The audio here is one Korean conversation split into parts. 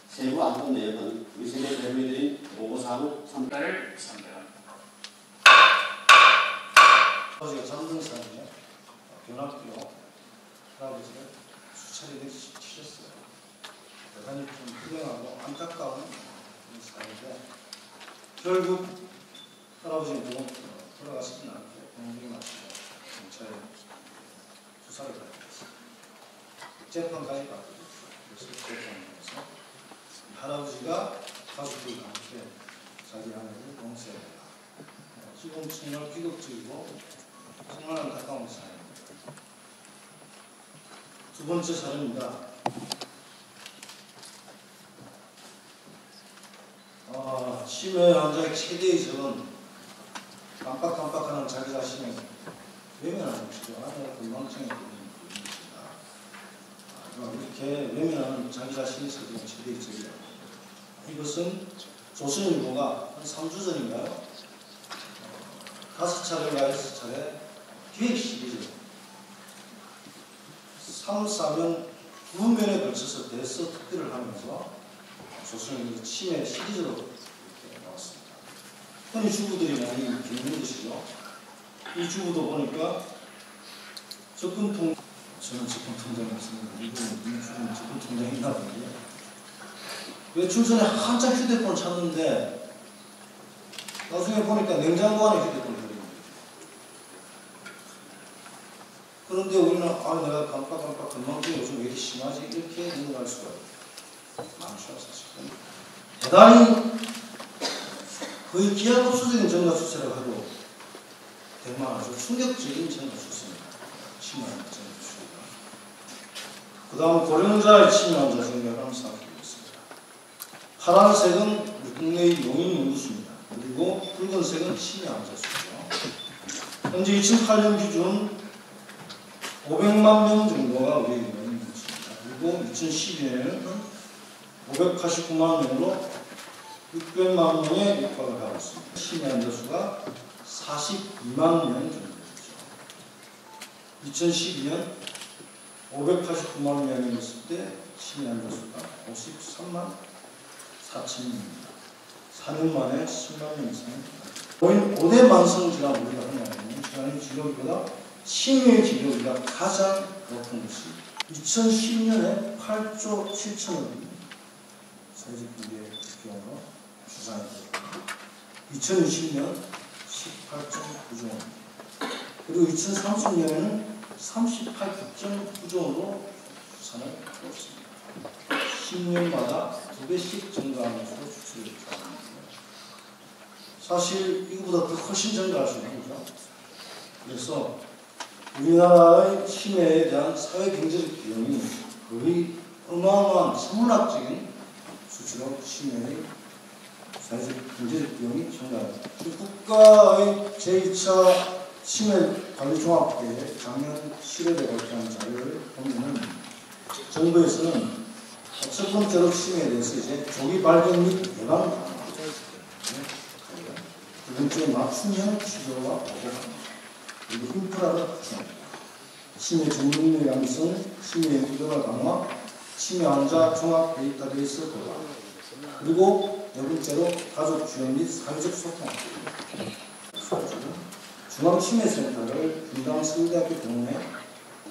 세부 안건 내역은 위생에 배부해드린 보고사항을 선발을 선택합니다. 아버지가 잠동사는요, 변학교 할아버지가 수차례 치셨어요. 대단히 좀 불행하고 안타까운 사례인데, 결국 할아버지는 돌아가시진 않고 병원에 마치고 경찰에 수사를 받게 됐어요. 재판까지 받게 됐어요. 그래서 재판에서 할아버지가 가족들과 함께 자기 아내를 봉쇄해라. 지금 정말 비극적이고 정말 안타까운 사연입니다. 두 번째 사연입니다. 치매 환자의 최대의 적은 깜빡깜빡하는 자기 자신의 외면하는 것이죠. 아내가 건망증에 걸리는 것입니다. 이렇게 외면하는 자기 자신이 생기는 최대의 적이라고. 이것은 조선일보가 한 3주 전인가요? 5차례인가 6차례 기획 시리즈 3, 4면 2면에 걸쳐서 대서 특별을 하면서 조선일보 치매 시리즈로 이렇게 나왔습니다. 흔히 주부들이 많이 겪는 것이죠. 이 주부도 보니까 접근통, 저는 접근통장이 없습니다. 이분은 접근통장이 있나 본데 외출 전에 한참 휴대폰 찾는데 나중에 보니까 냉장고 안에 휴대폰이 들어있는 거예요. 그런데 우리는 내가 깜빡깜빡 건망증이 요즘 왜 이렇게 심하지? 이렇게 생각할 수가 많죠, 사실은. 대단히 거의 기하급수적인 전가수세라고 해도 될 만하죠. 충격적인 전가수세입니다. 치매 전가수세가. 그 다음 고령자의 치매 환자 생각을 한번 생각해보겠습니다. 파란색은 국내의 용인 연구수입니다. 그리고 붉은색은 치매 환자 수죠. 현재 2008년 기준 500만 명 정도가 우리에게 있는 것입니다. 그리고 2012년에는 589만 명으로 600만 명에 육박을 하고 있습니다. 치매 환자 수가 42만 명 정도 되죠. 2012년 589만 명이었을 때 치매 환자 수가 53만 4천 명입니다. 4년 만에 10만 명 이상. 5대 만성질환 우리가 하냐면 질환의 진료비보다 치매의 진료비가 가장 높은 것이 2010년에 8조 7천억이 사회적 비용으로 추산했고 2020년 18.9조 원, 그리고 2030년에는 38.9조 원으로 추산을 하고 있습니다. 10년마다 2배씩 증가하는 것으로 추측이 됩니다. 사실 이거보다 더 훨씬 증가할 수 있는 거죠. 그래서 우리나라의 치매에 대한 사회경제적 비용이 거의 어마어마한 천문학적인 수치로 치매의 사회적 경제적 비용이 증가합니다. 국가의 제2차 치매관리종합계획 작년 7월에 발표한 자료를 보면 정부에서는 첫 번째로 치매에 대해서 이제 조기 발견 및 예방 강화, 두 번째 맞춤형 치료와 보호합니다. 그리고 인프라를 구축합니다. 치매 전문의 양성, 치매 의료화 강화, 치매 환자 종합 데이터베이스 보완, 그리고 네 번째로 가족 지원 및 사회적 소통. 중앙치매센터를 분당 서울대학교 병원에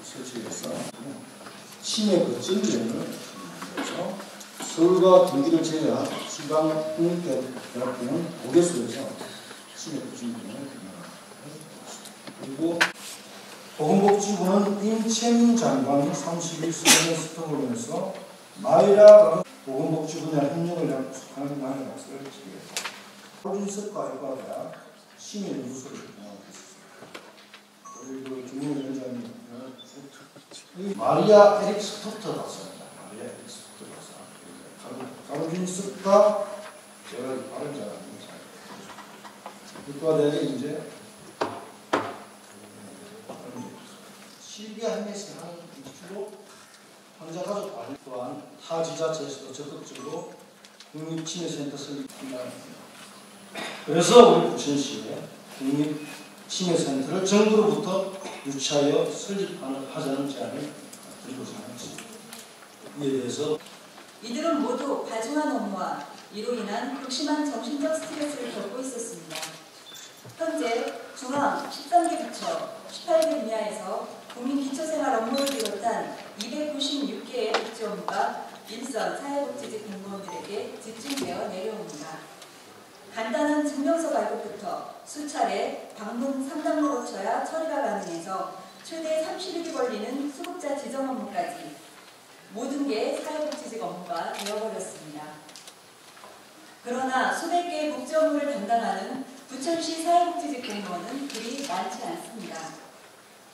설치해서 치매 거점비용을 만들어서 서울과 경기를 제외한 지방 국립대학교는 5개소에서 치매 거점비용을 분양합니다. 그리고 보건복지부는 임채민 장관이 31수년의 스톱을 해서 마이라 보건복지 분야 협력을 약속하는 나의 약속을 지키겠다. 호준석과 일과대학 치매 연구소를 운영하고 있습니다. 그리고 김용위원장님 마리아 에릭 스토터 박사입니다. 마리아 에릭 스토터 박사. 가로준석과 제가 발음 잘하는 일과대학에 이제 실비아 헬메스를 하는 이슈로 환자 가족 관리 또한 타 지자체에서도 적극적으로 국립치매센터 설립합니다. 그래서 우리 부천시에 국립치매센터를 정부로부터 유치하여 설립하자는 제안을 들고자 합니다. 이에 대해서 이들은 모두 과중한 업무와 이로 인한 극심한 정신적 스트레스를 겪고 있었습니다. 현재 중앙 13개 부처 18개 분야에서 국민기초생활 업무를 비롯한 296개의 복지 업무가 일선 사회복지직 공무원들에게 집중되어 내려옵니다. 간단한 증명서 발급부터 수차례 방문 상담을 거쳐야 처리가 가능해서 최대 30일이 걸리는 수급자 지정 업무까지 모든 게 사회복지직 업무가 되어버렸습니다. 그러나 수백 개의 복지 업무를 담당하는 부천시 사회복지직 공무원은 그리 많지 않습니다.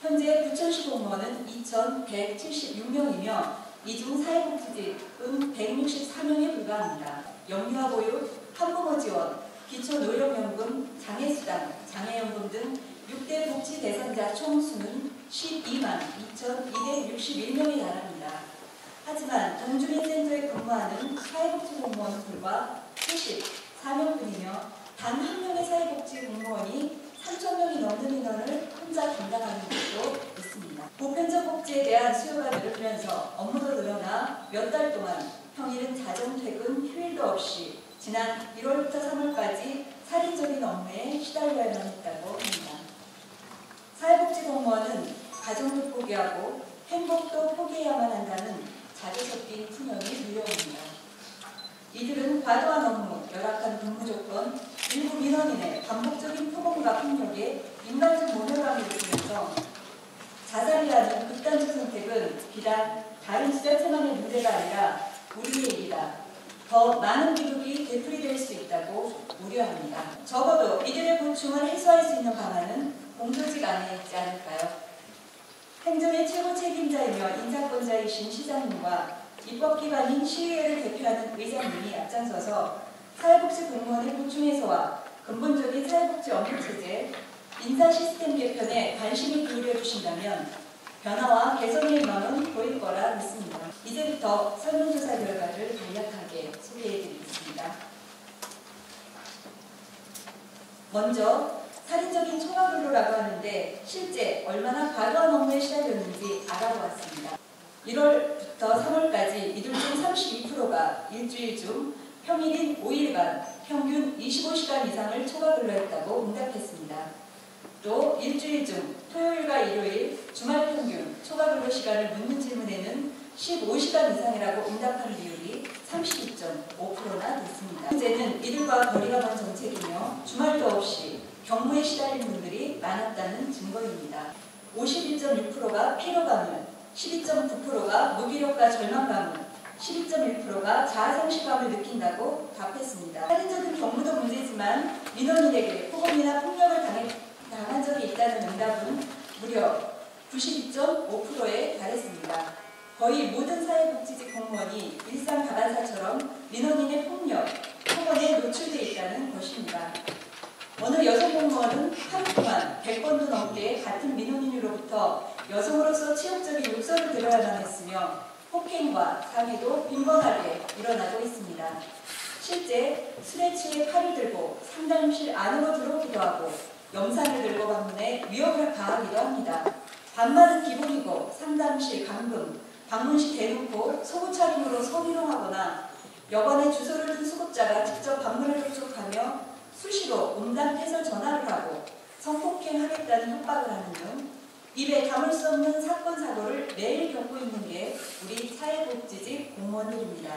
현재 부천시 공무원은 2,176명이며 이 중 사회복지직은 164명에 불과합니다. 영유아 보육, 한부모 지원, 기초노령연금, 장애수당, 장애연금 등 6대 복지 대상자 총 수는 122만 2,261명에 달합니다. 하지만 동주민센터에 근무하는 사회복지 공무원은 불과 74명뿐이며 단 한 명의 사회복지 공무원이 3,000명이 넘는 인원을 혼자 담당하는 것도 있습니다. 보편적 복지에 대한 수요가 늘면서 업무도 늘어나 몇 달 동안 평일은 자정, 퇴근, 휴일도 없이 지난 1월부터 3월까지 살인적인 업무에 시달려야만 했다고 합니다. 사회복지 공무원은 가정도 포기하고 행복도 포기해야만 한다는 자주 섞인 풍경이 밀려옵니다. 이들은 과도한 업무, 열악한 근무 조건, 일부 민원인의 반복적인 표본과 폭력에 인간적 모멸감을 느끼면서 자살이라는 극단적 선택은 비단 다른 지자체만의 문제가 아니라 우리의 일이다. 더 많은 비극이 되풀이될 수 있다고 우려합니다. 적어도 이들의 고충을 해소할 수 있는 방안은 공조직 안에 있지 않을까요? 행정의 최고 책임자이며 인사권자이신 시장님과 입법기관인 시의회를 대표하는 의장님이 앞장서서 사회복지 공무원의 고충 해소와 근본적인 사회복지 업무체제, 인사 시스템 개편에 관심을 기울여 주신다면 변화와 개선의 희망은 보일 거라 믿습니다. 이제부터 설문조사 결과를 간략하게 소개해드리겠습니다. 먼저 살인적인 초과근로라고 하는데 실제 얼마나 과도한 업무에 시달렸는지 알아보았습니다. 1월부터 3월까지 이들 중 32%가 일주일 중 평일인 5일간 평균 25시간 이상을 초과근로했다고 응답했습니다. 또 일주일 중 토요일과 일요일, 주말 평균 초과근로 시간을 묻는 질문에는 15시간 이상이라고 응답한 비율이 32.5%나 됐습니다. 문제는 이들과 거리가 먼 정책이며 주말도 없이 경무에 시달린 분들이 많았다는 증거입니다. 51.6%가 피로감을, 12.9%가 무기력과 절망감을, 12.1%가 자아상실감을 느낀다고 답했습니다. 살인적인 경무도 문제지만 민원인에게 폭언이나 폭력을 당한 적이 있다는 응답은 무려 92.5%에 달했습니다. 거의 모든 사회복지직 공무원이 일상 다반사처럼 민원인의 폭력, 폭언에 노출되어 있다는 것입니다. 어느 여성 공무원은 하루 동안 100번도 넘게 같은 민원인으로부터 여성으로서 치욕적인 욕설을 들어야만 했으며 폭행과 상해도 빈번하게 일어나고 있습니다. 실제 술에 취해 칼을 들고 상담실 안으로 들어오기도 하고 영상을 들고 방문해 위협을 가하기도 합니다. 반말은 기본이고 상담실 감금, 방문시 대놓고 속옷 차림으로 성희롱하거나 여관에 주소를 둔 수급자가 직접 방문을 접촉하며 수시로 음담해설 전화를 하고 성폭행하겠다는 협박을 하는 등 입에 담을 수 없는 사건 사고를 매일 겪고 있는 게 우리 사회복지직 공무원들입니다.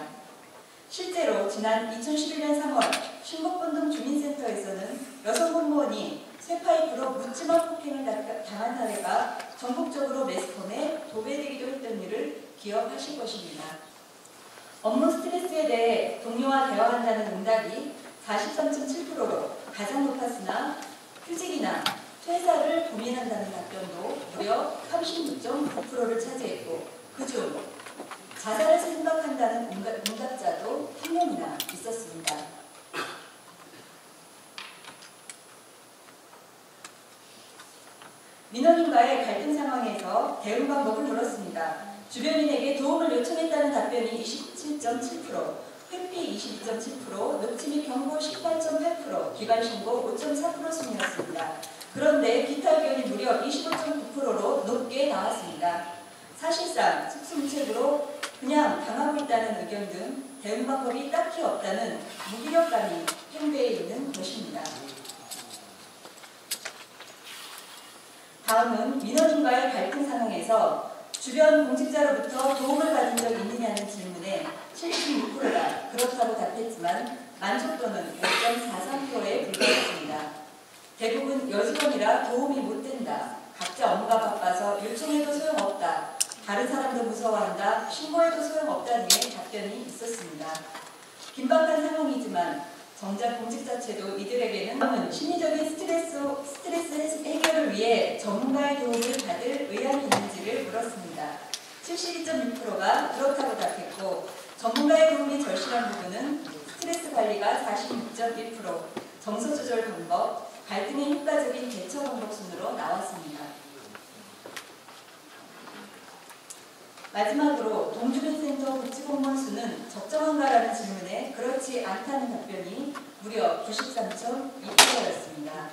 실제로 지난 2011년 3월 신곡본동 주민센터에서는 여성 공무원이 쇠파이프로 묻지마 폭행을 당한 사례가 전국적으로 매스컴에 도배되기도 했던 일을 기억하실 것입니다. 업무 스트레스에 대해 동료와 대화한다는 응답이 43.7%로 가장 높았으나 휴직이나 퇴사를 고민한다는 답변도 무려 36.9%를 차지했고 그중 자살을 생각한다는 응답자도 1명이나 있었습니다. 민원인과의 갈등 상황에서 대응 방법을 물었습니다. 주변인에게 도움을 요청했다는 답변이 27.7%, 회피 22.7%, 녹취 및 경고 18.8%, 기관 신고 5.4% 순이었습니다. 그런데 기타 의견이 무려 25.9%로 높게 나왔습니다. 사실상 특수무책으로 그냥 당하고 있다는 있다는 의견 등 대응 방법이 딱히 없다는 무기력감이 팽배해 있는 것입니다. 다음은 민원인과의 갈등 상황에서 주변 공직자로부터 도움을 받은 적 있느냐는 질문에 76%가 그렇다고 답했지만 만족도는 5.43%에 불과했습니다. 대부분 여직원이라 도움이 못 된다, 각자 업무가 바빠서 요청해도 소용없다, 다른 사람도 무서워한다, 신고해도 소용없다 등의 답변이 있었습니다. 긴박한 상황이지만 정작 공직 자체도 이들에게는 심리적인 스트레스 해결을 위해 전문가의 도움을 받을 의향이 있는지를 물었습니다. 72.6%가 그렇다고 답했고 전문가의 도움이 절실한 부분은 스트레스 관리가 46.1%, 정서 조절 방법, 갈등의 효과적인 대처 방법 순으로 나왔습니다. 마지막으로 동주민센터 복지공무원 수는 적정한가라는 질문에 그렇지 않다는 답변이 무려 93.2%였습니다.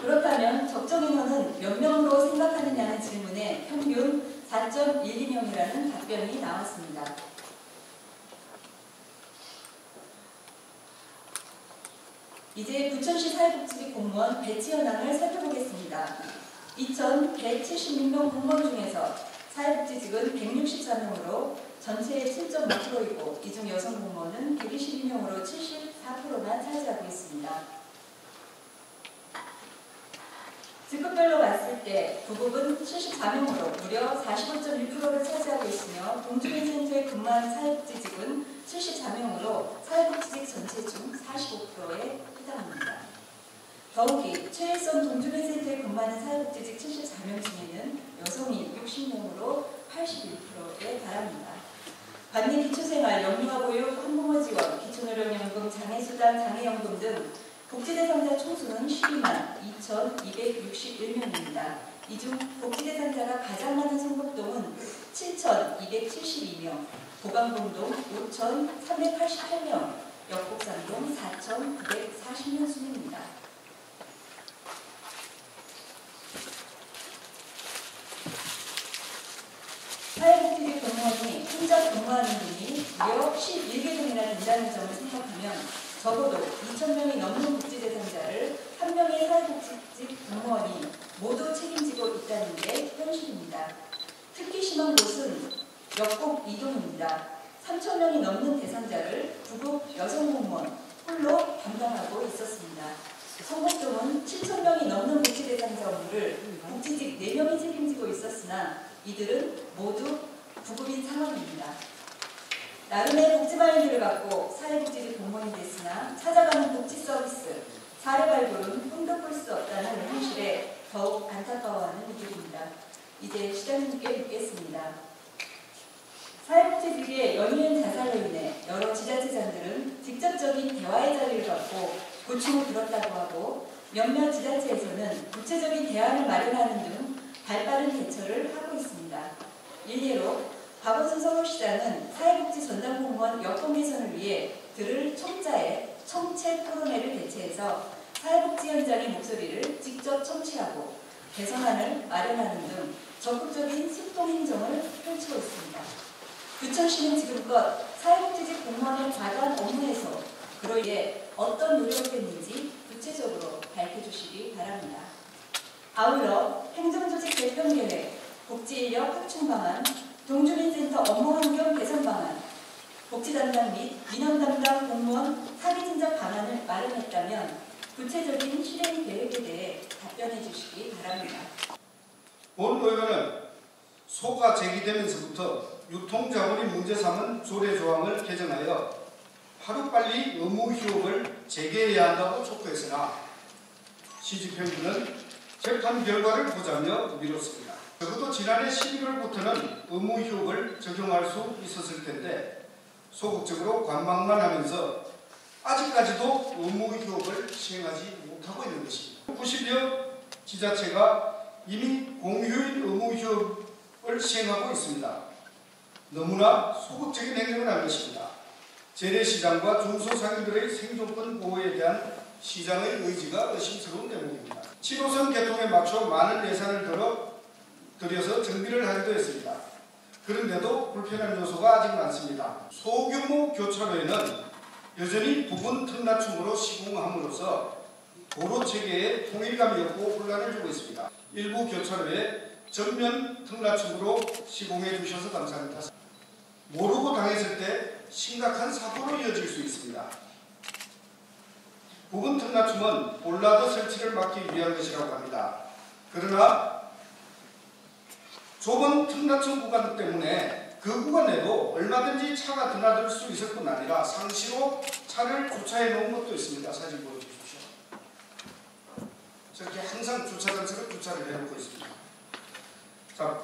그렇다면 적정 인원은 몇 명으로 생각하느냐는 질문에 평균 4.12명이라는 답변이 나왔습니다. 이제 부천시 사회복지직 공무원 배치 현황을 살펴보겠습니다. 2,176명 공무원 중에서 사회복지직은 164명으로 전체의 7.5%이고 이중 여성 공무원은 122명으로 74%나 차지하고 있습니다. 직급별로 봤을 때 부국은 74명으로 무려 45.1%를 차지하고 있으며 동주민센터에 근무하는 사회복지직은 74명으로 사회복지직 전체 중 45%에 해당합니다. 더욱이 최일선 동주민센터에 근무하는 사회복지직 74명 중에는 여성이 60명으로 81%에 달합니다. 관내 기초생활, 영유아보육, 한부모 지원, 기초노령연금, 장애수당, 장애연금 등 복지대상자 총수는 122만 2,261명입니다. 이 중 복지대상자가 가장 많은 성북동은 7,272명, 보강동동 5,388명, 역곡산동 4,940명 순입니다. 사회복지직 공무원이 혼자 근무하는 분이 무려 11개 동이나 된다는 점을 생각하면 적어도 2,000명이 넘는 복지대상자를 한 명의 사회복지직 공무원이 모두 책임지고 있다는 게 현실입니다. 특히 심한 곳은 역곡 2동입니다. 3,000명이 넘는 대상자를 부국 여성 공무원 홀로 담당하고 있었습니다. 성북동은 7,000명이 넘는 복지대상자 업무를 복지직 4명이 책임지고 있었으나 이들은 모두 부국인 상황입니다. 나름의 복지 마인드를 갖고 사회복지직 공무원이 됐으나 찾아가는 복지 서비스, 사례 발굴은 꿈도 꿀 수 없다는 현실에 더욱 안타까워하는 이들입니다. 이제 시장님께 묻겠습니다. 사회복지직의 연이은 자살로 인해 여러 지자체장들은 직접적인 대화의 자리를 갖고 고충을 들었다고 하고 몇몇 지자체에서는 구체적인 대안을 마련하는 등 발빠른 대처를 하고 있습니다. 일례로 박원순 서울시장은 사회복지 전담 공무원 여건 개선을 위해 들을 총자의 청체 토론회를 개최해서 사회복지 현장의 목소리를 직접 청취하고 개선안을 마련하는 등 적극적인 소통 행정을 펼치고 있습니다. 부천시는 지금껏 사회복지직 공무원의 과도한 업무에서 그로 인해 어떤 노력을 했는지 구체적으로 밝혀주시기 바랍니다. 아울러 행정조직 개편 계획, 복지인력 확충 방안, 동주민센터 업무 환경 개선 방안, 복지 담당 및 민원 담당 공무원 사기 진작 방안을 마련했다면 구체적인 실행 계획에 대해 답변해 주시기 바랍니다. 본 의원은 소가 제기되면서부터 유통자원이 문제 삼은 조례조항을 개정하여 하루빨리 의무 휴업을 재개해야 한다고 촉구했으나 시집행부는 재판 결과를 보자며 미뤘습니다. 적어도 지난해 11월부터는 의무 휴업을 적용할 수 있었을 텐데 소극적으로 관망만 하면서 아직까지도 의무 휴업을 시행하지 못하고 있는 것입니다. 90여 지자체가 이미 공휴일 의무 휴업을 시행하고 있습니다. 너무나 소극적인 행동을 한 것입니다. 재래시장과 중소상인들의 생존권 보호에 대한 시장의 의지가 의심스러운 대목입니다. 7호선 개통에 맞춰 많은 예산을 들어 들여서 정비를 하기도 했습니다. 그런데도 불편한 요소가 아직 많습니다. 소규모 교차로에는 여전히 부분 틈맞춤으로 시공함으로써 도로 체계에 통일감이 없고 혼란을 주고 있습니다. 일부 교차로에 전면 틈맞춤으로 시공해 주셔서 감사합니다. 모르고 당했을 때 심각한 사고로 이어질 수 있습니다. 부분 틈맞춤은 볼라드 설치를 막기 위한 것이라고 합니다. 그러나 좁은 틈맞춤 구간 때문에 그 구간에도 얼마든지 차가 드나들 수 있을 뿐 아니라 상시로 차를 주차해 놓은 것도 있습니다. 사진 보여주십시오. 저렇게 항상 주차장처럼 주차를 해놓고 있습니다. 자,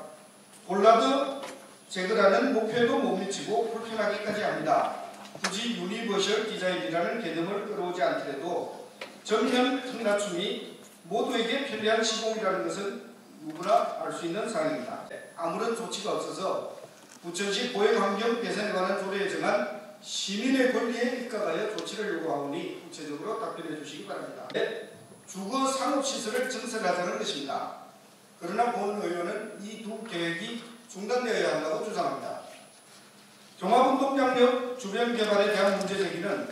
볼라드 제거라는 목표에도 못 미치고 불편하기까지 합니다. 굳이 유니버셜 디자인이라는 개념을 끌어오지 않더라도 전면 틈맞춤이 모두에게 편리한 시공이라는 것은 누구나 알 수 있는 사항입니다. 아무런 조치가 없어서 부천시 보행환경 개선에 관한 조례에 정한 시민의 권리에 입각하여 조치를 요구하오니 구체적으로 답변해 주시기 바랍니다. 주거 상업시설을 증설하자는 것입니다. 그러나 본 의원은 이 두 계획이 중단되어야 한다고 주장합니다. 종합운동장역 주변 개발에 대한 문제 제기는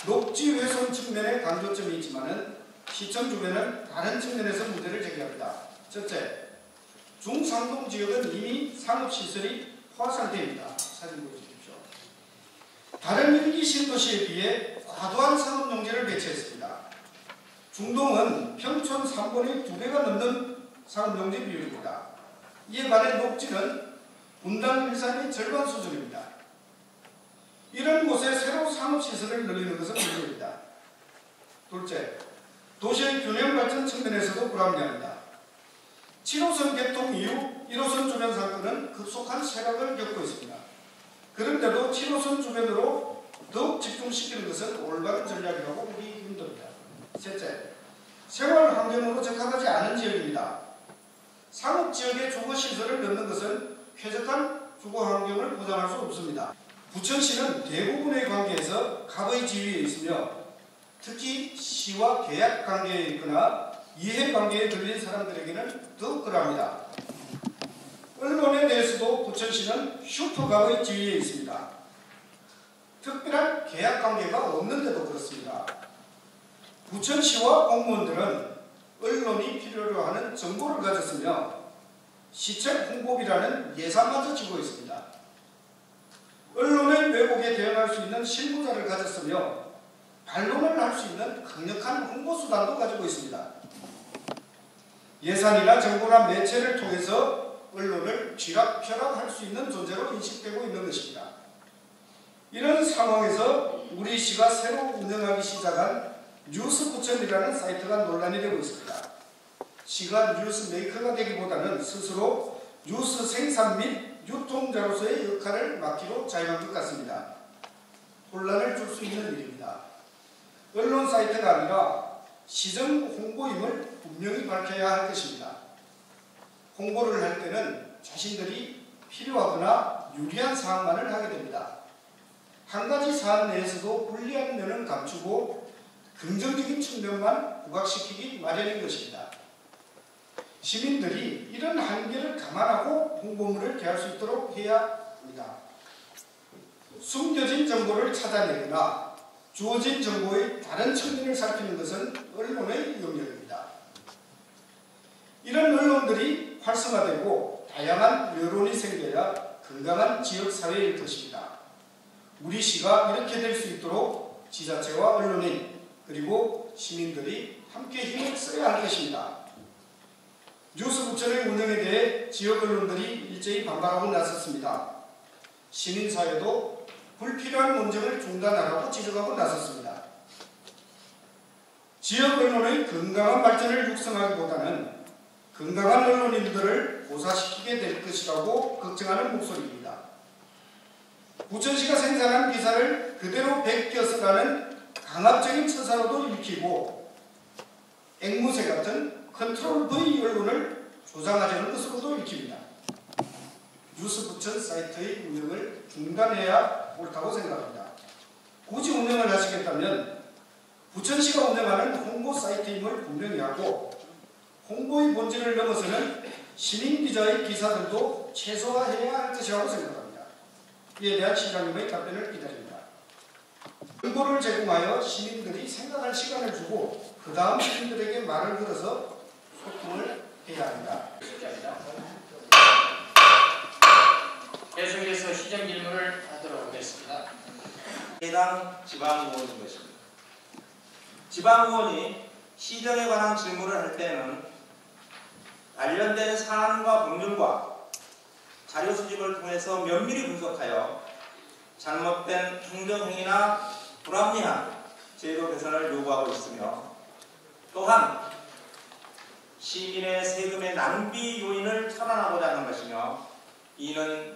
녹지 훼손 측면에 강조점이 있지만 시청 주변은 다른 측면에서 문제를 제기합니다. 첫째, 중상동 지역은 이미 상업시설이 포화상태입니다. 사진 보여주십시오. 다른 1기 신도시에 비해 과도한 상업용지를 배치했습니다. 중동은 평촌 3분의 2배가 넘는 상업용지 비율입니다. 이에 반해 녹지는 분당 일산의 절반 수준입니다. 이런 곳에 새로 상업시설을 늘리는 것은 문제입니다. 둘째, 도시의 균형 발전 측면에서도 불합리합니다. 7호선 개통 이후 1호선 주변 상권은 급속한 쇠락을 겪고 있습니다. 그런데도 7호선 주변으로 더욱 집중시키는 것은 올바른 전략이라고 보기 힘듭니다. 셋째, 생활 환경으로 적합하지 않은 지역입니다. 상업지역에 주거시설을 넣는 것은 쾌적한 주거 환경을 보장할 수 없습니다. 부천시는 대부분의 관계에서 갑의 지위에 있으며 특히 시와 계약 관계에 있거나 이해 관계에 들린 사람들에게는 더욱 그러합니다. 언론에 대해서도 부천시는 슈퍼갑의 지위에 있습니다. 특별한 계약 관계가 없는데도 그렇습니다. 부천시와 공무원들은 언론이 필요로 하는 정보를 가졌으며 시청 홍보비라는 예산마저 지고 있습니다. 언론의 왜곡에 대응할 수 있는 실무자를 가졌으며 반론을 할 수 있는 강력한 홍보수단도 가지고 있습니다. 예산이나 정보나 매체를 통해서 언론을 쥐락펴락할 수 있는 존재로 인식되고 있는 것입니다. 이런 상황에서 우리 시가 새로 운영하기 시작한 뉴스부천이라는 사이트가 논란이 되고 있습니다. 시가 뉴스 메이커가 되기보다는 스스로 뉴스 생산 및 유통자로서의 역할을 맡기로 자유한 것 같습니다. 혼란을 줄 수 있는 일입니다. 언론 사이트가 아니라 시정 홍보임을 분명히 밝혀야 할 것입니다. 홍보를 할 때는 자신들이 필요하거나 유리한 사항만을 하게 됩니다. 한 가지 사안 내에서도 불리한 면은 감추고 긍정적인 측면만 부각시키기 마련인 것입니다. 시민들이 이런 한계를 감안하고 홍보물을 개할 수 있도록 해야 합니다. 숨겨진 정보를 찾아내거나 주어진 정보의 다른 측면을 살피는 것은 언론의 영역입니다. 이런 언론들이 활성화되고 다양한 여론이 생겨야 건강한 지역사회일 것입니다. 우리 시가 이렇게 될 수 있도록 지자체와 언론인 그리고 시민들이 함께 힘을 써야 할 것입니다. 뉴스부천의 운영에 대해 지역 언론들이 일제히 반발하고 나섰습니다. 시민사회도 불필요한 논쟁을 중단하라고 지적하고 나섰습니다. 지역 언론의 건강한 발전을 육성하기보다는 건강한 언론인들을 고사시키게 될 것이라고 걱정하는 목소리입니다. 부천시가 생산한 기사를 그대로 베껴서라는 강압적인 처사로도 읽히고 앵무새 같은 컨트롤 V 언론을 조장하자는 것으로도 읽힙니다. 뉴스부천 사이트의 운영을 중단해야 옳다고 생각합니다. 굳이 운영을 하시겠다면 부천시가 운영하는 홍보 사이트임을 분명히 하고 홍보의 본질을 넘어서는 시민 기자의 기사들도 최소화해야 할 것이라고 생각합니다. 이에 대한 시장님의 답변을 기다립니다. 정보를 제공하여 시민들이 생각할 시간을 주고 그 다음 시민들에게 말을 걸어서 소통을 해야 합니다. 계속해서 시정 질문을 하도록 하겠습니다. 해당 지방의원인 것입니다. 지방의원이 시정에 관한 질문을 할 때는 관련된 사안과 법률과 자료 수집을 통해서 면밀히 분석하여 잘못된 행정행위나 불합리한 제도 개선을 요구하고 있으며, 또한 시민의 세금의 낭비 요인을 차단하고자 하는 것이며, 이는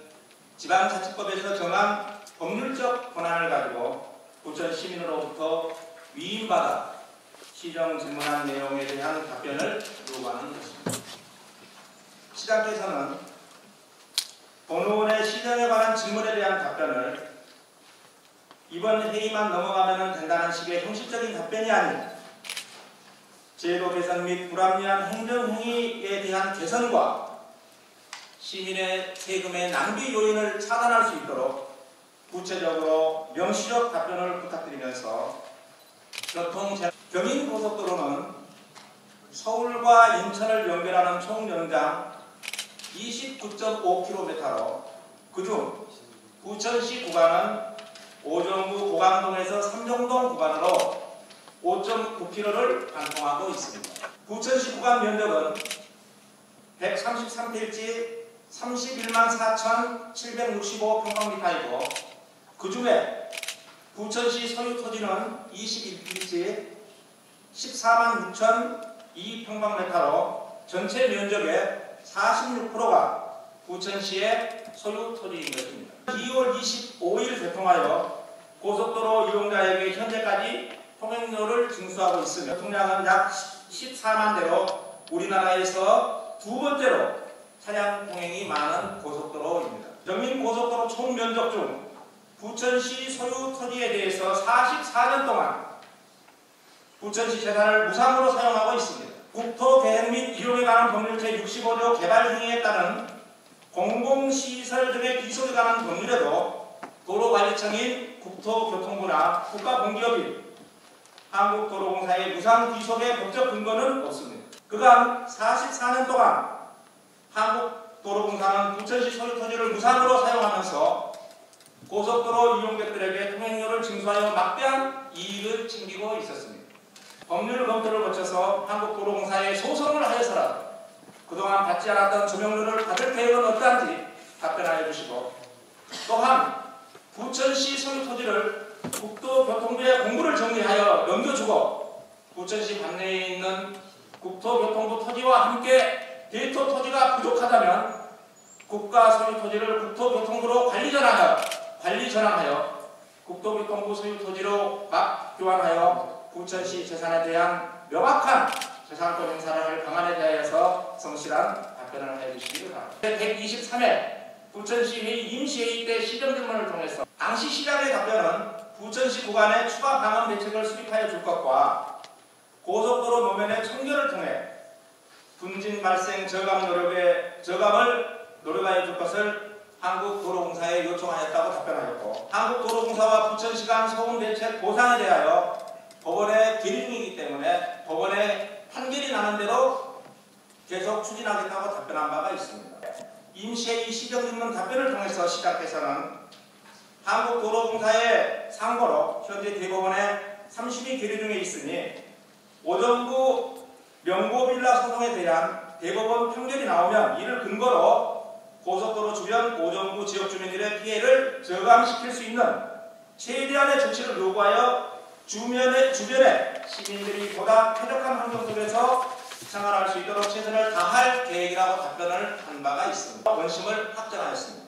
지방자치법에서 정한 법률적 권한을 가지고 부천 시민으로부터 위임받아 시정 질문한 내용에 대한 답변을 요구하는 것입니다. 시장께서는 본의원의 시정에 관한 질문에 대한 답변을 이번 회의만 넘어가면 된다는 식의 형식적인 답변이 아닌 제도 개선 및 불합리한 행정행위에 대한 개선과 시민의 세금의 낭비 요인을 차단할 수 있도록 구체적으로 명시적 답변을 부탁드리면서, 경인고속도로는 서울과 인천을 연결하는 총 연장 29.5km로 그중 부천시 구간은 오정구 고강동에서 삼정동 구간으로 5.9km를 관통하고 있습니다. 부천시 구간 면적은 133필지 31만 4,765평방미터이고 그 중에 부천시 소유 토지는 21필지 14만 6,002평방미터로 전체 면적의 46%가 부천시의 소유 토지인 것입니다. 2월 25일 개통하여 고속도로 이용자에게 현재까지 통행료를 징수하고 있으며 통량은 약 14만 대로 우리나라에서 두 번째로 차량 통행이 많은 고속도로입니다. 경인고속도로 총 면적 중 부천시 소유 토지에 대해서 44년 동안 부천시 재산을 무상으로 사용하고 있습니다. 국토계획 및 이용에 관한 법률 제65조 개발 행위에 따른 공공시설 등의 기소에 관한 법률에도 도로관리청인 국토교통부나 국가공기업인 한국도로공사의 무상 귀속의 법적 근거는 없습니다. 그간 44년 동안 한국도로공사는 부천시 소유 토지를 무상으로 사용하면서 고속도로 이용객들에게 통행료를 징수하여 막대한 이익을 챙기고 있었습니다. 법률 검토를 거쳐서 한국도로공사에 소송을 하여서라도 그동안 받지 않았던 조명료를 받을 계획은 어떠한지 답변하여 주시고, 또한 부천시 소유 토지를 국토교통부에 공부를 정리하여 넘겨주고 부천시 관내에 있는 국토교통부 토지와 함께 대토 토지가 부족하다면 국가 소유 토지를 국토교통부로 관리 전환하여 국토교통부 소유 토지로 막 교환하여 부천시 재산에 대한 명확한 재산권 행사를 할 방안에 대하여서 성실한 답변을 해주시기 바랍니다. 123회 부천시 회의 임시회의 때 시정질문을 통해서 당시 시장의 답변은 부천시 구간에 추가 방음 대책을 수립하여 줄 것과 고속도로 노면의 청결을 통해 분진 발생 저감을 노력하여 줄 것을 한국도로공사에 요청하였다고 답변하였고, 한국도로공사와 부천시 간 소음대책 보상에 대하여 법원의 결의 중이기 때문에 법원의 판결이 나는 대로 계속 추진하겠다고 답변한 바가 있습니다. 임시회의 시정질문 답변을 통해서 시장께서는 한국도로공사의 상고로 현재 대법원에 30위 결의 중에 있으니 오정구 명보빌라 소송에 대한 대법원 판결이 나오면 이를 근거로 고속도로 주변 오정구 지역 주민들의 피해를 저감시킬 수 있는 최대한의 조치를 요구하여 주변에 시민들이 보다 쾌적한 환경 속에서 생활할 수 있도록 최선을 다할 계획이라고 답변을 한 바가 있습니다. 원심을 확정하였습니다.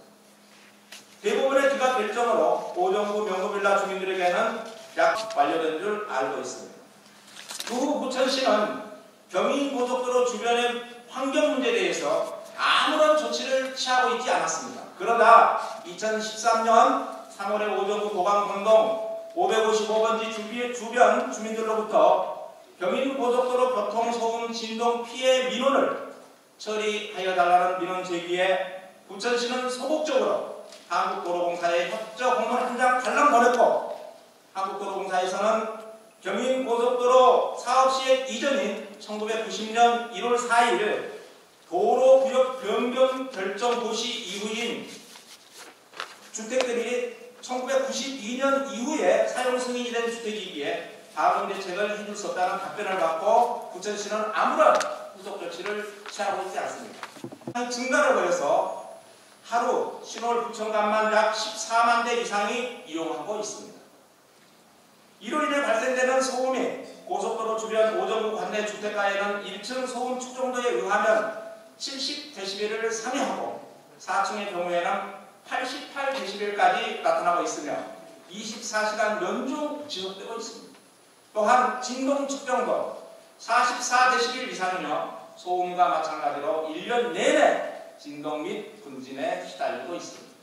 대법원의 기각 결정으로 오정구 명보빌라 주민들에게는 약 완료된 줄 알고 있습니다. 그 후 부천시는 경인고속도로 주변의 환경 문제에 대해서 아무런 조치를 취하고 있지 않았습니다. 그러다 2013년 3월에 오정구 고강동동 555번지 주변 주민들로부터 경인고속도로 교통소음 진동 피해 민원을 처리하여달라는 민원 제기에 부천시는 소극적으로 한국도로공사에 협조 공문 한 장 달랑 보냈고, 한국도로공사에서는 경인고속도로 사업시행 이전인 1990년 1월 4일 도로구역 변경 결정 고시 이후인 주택들이 1992년 이후에 사용 승인이 된 주택이기에 다음 대책을 해줄 수 없다는 답변을 받고 부천시는 아무런 후속 조치를 취하고 있지 않습니다. 증가를 보여서 하루 신월 부천간만 약 14만 대 이상이 이용하고 있습니다. 이로 인해 발생되는 소음이 고속도로 주변 5정부 관내 주택가에는 1층 소음 축정도에 의하면 70dB를 상회하고 4층의 경우에는 88dB까지 나타나고 있으며 24시간 연중 지속되고 있습니다. 또한 진동 측정도 44dB 이상이며 소음과 마찬가지로 1년 내내 진동 및 분진에 시달리고 있습니다.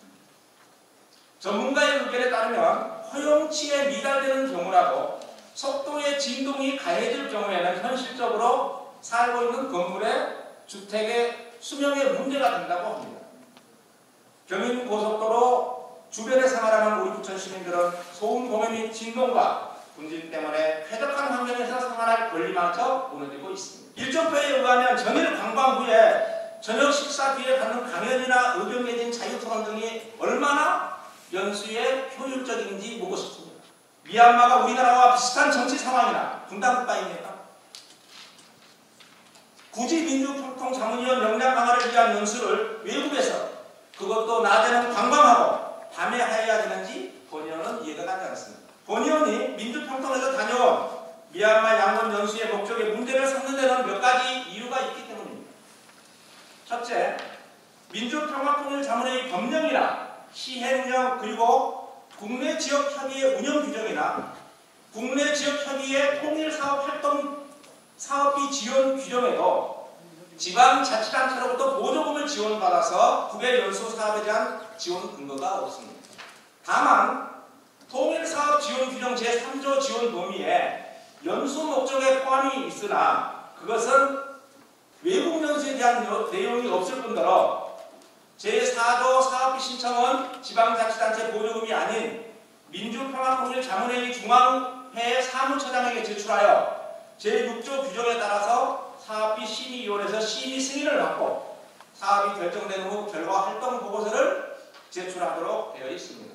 전문가의 의견에 따르면 허용치에 미달되는 경우라도 속도의 진동이 가해질 경우에는 현실적으로 살고 있는 건물의 주택의 수명에 문제가 된다고 합니다. 경인고속도로 주변에 생활하는 우리 부천 시민들은 소음 공해 및 진동과 분진 때문에 쾌적한 환경에서 생활할 권리마저 무너지고 있습니다. 일정표에 의하면 전일 관광 후에 저녁 식사 뒤에 갖는 강연이나 의견 개진 자유토론 등이 얼마나 연수에 효율적인지 묻고 싶습니다. 미얀마가 우리나라와 비슷한 정치 상황이나 분단국가입니까? 굳이 민주평통자문위원 역량 강화를 위한 연수를 외국에서, 그것도 낮에는 관광하고 밤에 해야 되는지 본 의원은 이해가 가지 않습니다. 본 의원이 민주평통에서 다녀온 미얀마 양원 연수의 목적에 문제를 삼는 데는 몇 가지 이유가 있기 때문입니다. 첫째, 민주평화통일자문회의 법령이나 시행령, 그리고 국내 지역협의회 운영 규정이나 국내 지역협의회 통일사업활동 사업비 지원 규정에도 지방자치단체로부터 보조금을 지원받아서 국외 연수 사업에 대한 지원 근거가 없습니다. 다만 통일사업 지원 규정 제3조 지원 범위에 연수 목적에 포함이 있으나 그것은 외국 연수에 대한 내용이 없을 뿐더러 제4조 사업비 신청은 지방자치단체 보조금이 아닌 민주평화통일자문회의 중앙회 사무처장에게 제출하여 제6조 규정에 따라서 사업비 심의위원회에서 심의 승인을 받고 사업이 결정된 후 결과 활동 보고서를 제출하도록 되어 있습니다.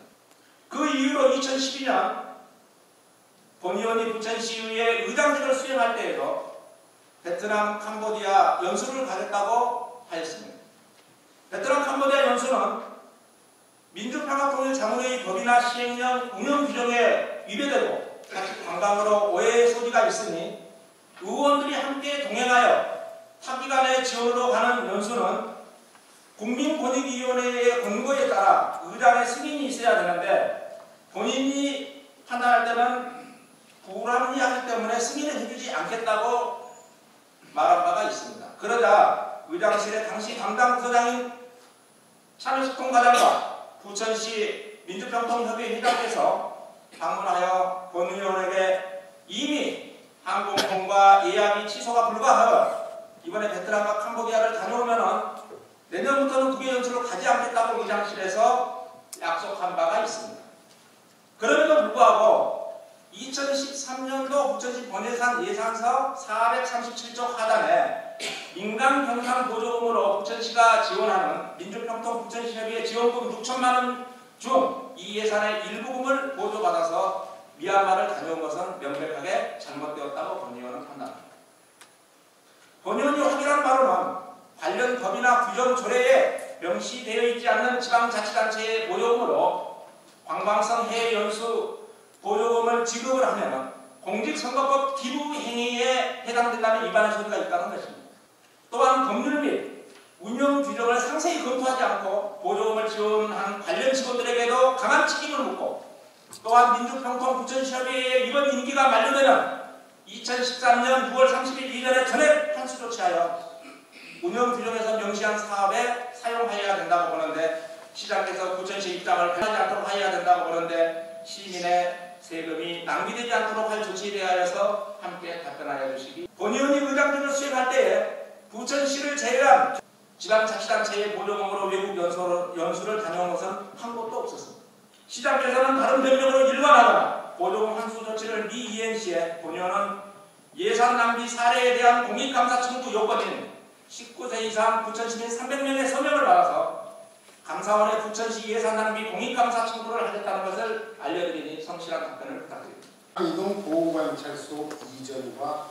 그 이후로 2012년 본 의원이 부천시의회 의장직을 수행할 때에도 베트남, 캄보디아 연수를 가졌다고 하였습니다. 베트남, 캄보디아 연수는 민주평화통일자문회의 법이나 시행령 운영 규정에 위배되고 자칫 관광으로 오해의 소지가 있으니 의원들이 함께 동행하여 타기관의 지원으로 가는 연수는 국민권익위원회의 권고에 따라 의장의 승인이 있어야 되는데 본인이 판단할 때는 불합리하기 때문에 승인을 해주지 않겠다고 말한 바가 있습니다. 그러자 의장실의 당시 담당 부서장인 참여소통과장과 부천시 민주평통협의회 회장께서 방문하여 본 의원에게 이미 항공권과 예약이 취소가 불가하여 이번에 베트남과 캄보디아를 다녀오면 내년부터는 국외 연수로 가지 않겠다고 의장실에서 약속한 바가 있습니다. 그럼에도 불구하고 2013년도 부천시 본예산 예산서 437조 하단에 민간 경상 보조금으로 부천시가 지원하는 민주평통 부천시협의회 지원금 6천만원 중 이 예산의 일부금을 보조받아서 미얀마를 다녀온 것은 명백하게 잘못되었다고 본 의원은 판단합니다. 본 의원이 확인한 바로는 관련 법이나 규정 조례에 명시되어 있지 않는 지방자치단체의 보조금으로 관광성 해외 연수 보조금을 지급을 하면 공직선거법 기부 행위에 해당된다는 위반의 소지가 있다는 것입니다. 또한 법률 및 운영 규정을 상세히 검토하지 않고 보조금을 지원한 관련 직원들에게도 강한 책임을 묻고 또한 민주평통 부천시협의회의 이번 임기가 만료되는 2013년 9월 30일 이전에 전액 환수 조치하여 운영 규정에서 명시한 사업에 사용하여야 된다고 보는데 시장께서 부천시 입장을 변하지 않도록 하여야 된다고 보는데 시민의 세금이 낭비되지 않도록 할 조치에 대하여서 함께 답변하여 주시기. 본 의원이 의장직을 수행할 때에 부천시를 제외한 지방자치단체의 보조금으로 외국 연수를 다녀온 것은 한 곳도 없었습니다. 시장께서는 다른 변명으로 일관하거나 보조금 환수 조치를 미이행 시에 본의원은 예산 낭비 사례에 대한 공익감사 청구 요건인 19세 이상 부천시민 300명의 서명을 받아서 감사원에 부천시 예산 낭비 공익감사 청구를 하겠다는 것을 알려드리니 성실한 답변을 부탁드립니다. 이동 보호관찰소 이전과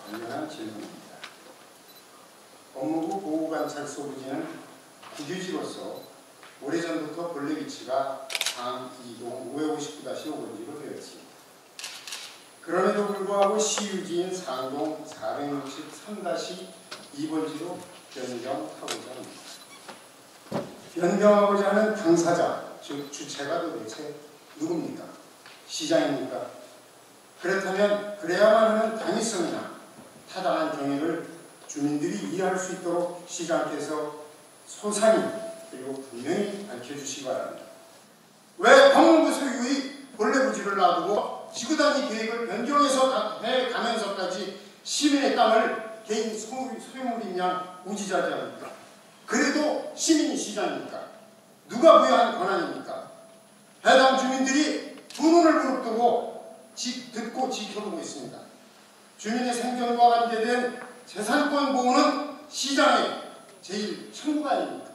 관련한 질문입니다. 법무부 보호관찰소 부지는 국유지로서 오래전부터 본래 위치가 상2동 559-5번지로 되어 있습니다. 그럼에도 불구하고 시유지인 상동 463-2번지로 변경하고자 합니다. 변경하고자 하는 당사자, 즉 주체가 도대체 누굽니까? 시장입니까? 그렇다면 그래야만 하는 당위성이나 타당한 경위를 주민들이 이해할 수 있도록 시장께서 소상히 그리고 분명히 밝혀주시기 바랍니다. 왜 법무부 소유의 본래 부지를 놔두고 지구단위 계획을 변경해서 해가면서까지 시민의 땅을 개인 소유물인 양 우지자지합니까? 그래도 시민이 시장입니까? 누가 부여한 권한입니까? 해당 주민들이 두 눈을 부릅뜨고 듣고 지켜보고 있습니다. 주민의 생존과 관계된 재산권 보호는 시장의 제일 책무가 아닙니까?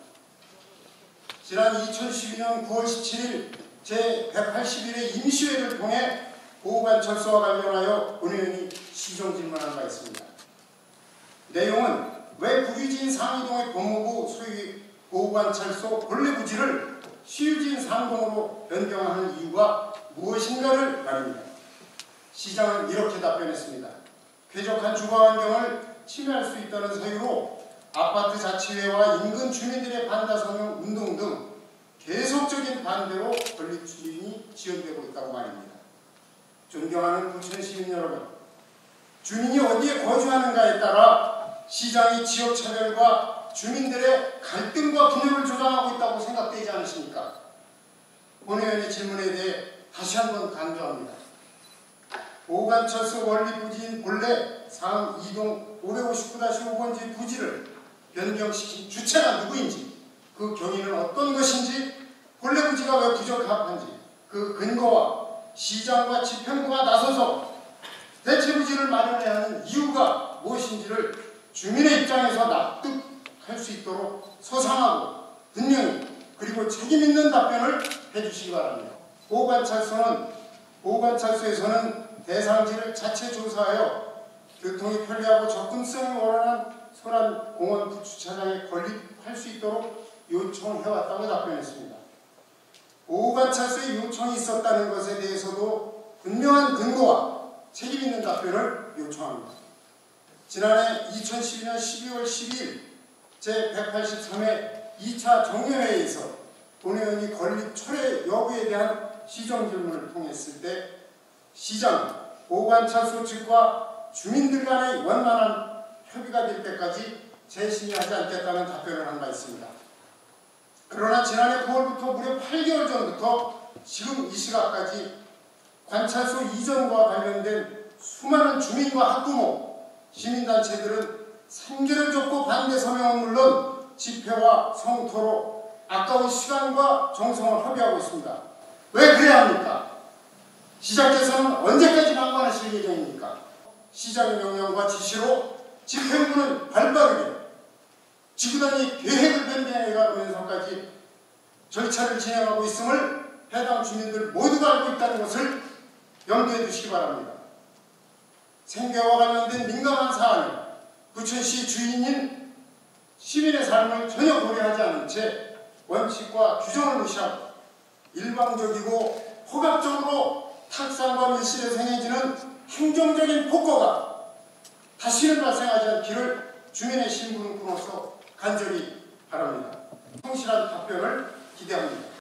지난 2012년 9월 17일 제181회 임시회를 통해 보호관찰소와 관련하여 본의원이 시정질문한 바 있습니다. 내용은 왜 국유지인 상이동의 법무부 소유 보호관찰소 본래 부지를 시유지인 상동으로 변경하는 이유가 무엇인가를 말입니다. 시장은 이렇게 답변했습니다. 쾌적한 주거환경을 침해할 수 있다는 사유로 아파트 자치회와 인근 주민들의 반대 성명 운동 등 계속적인 반대로 건립 추진이 지연되고 있다고 말입니다. 존경하는 부천 시민 여러분, 주민이 어디에 거주하는가에 따라 시장이 지역차별과 주민들의 갈등과 분열을 조장하고 있다고 생각되지 않으십니까? 본의원의 질문에 대해 다시 한번 강조합니다. 보호관찰소 원리 부지인 본래 상 2동 559-5번지 부지를 변경시킨 주체가 누구인지, 그 경위는 어떤 것인지, 본래 부지가 왜 부적합한지 그 근거와 시장과 집행부가 나서서 대체 부지를 마련해야 하는 이유가 무엇인지를 주민의 입장에서 납득할 수 있도록 소상하고 분명히 그리고 책임있는 답변을 해주시기 바랍니다. 보호관찰소에서는 대상지를 자체 조사하여 교통이 편리하고 접근성이 원활한 소란공원 부주차장에 건립할 수 있도록 요청해왔다고 답변했습니다. 보호관찰소의 요청이 있었다는 것에 대해서도 분명한 근거와 책임있는 답변을 요청합니다. 지난해 2012년 12월 12일 제183회 2차 정례회의에서 본의원이 건립 철회 여부에 대한 시정질문을 통했을 때 시장, 보호관찰소 측과 주민들 간의 원만한 협의가 될 때까지 재심의하지 않겠다는 답변을 한 바 있습니다. 그러나 지난해 9월부터 무려 8개월 전부터 지금 이 시각까지 관찰소 이전과 관련된 수많은 주민과 학부모, 시민단체들은 생계를 접고 반대 서명은 물론 집회와 성토로 아까운 시간과 정성을 허비하고 있습니다. 왜 그래야 합니까? 시장께서는 언제까지 방관하실 예정입니까? 시장의 명령과 지시로 집행부는 발빠르게 지구단위 계획을 변경해가면서까지 절차를 진행하고 있음을 해당 주민들 모두가 알고 있다는 것을 염두에 두시기 바랍니다. 생계와 관련된 민감한 사안을 부천시 주인인 시민의 삶을 전혀 고려하지 않은 채 원칙과 규정을 무시하고 일방적이고 포괄적으로 탁상과 밀실에서 행해지는 행정적인 폭거가 다시는 발생하지 않기를 주민의 심부름꾼으로서 간절히 바랍니다. 성실한 답변을 기대합니다.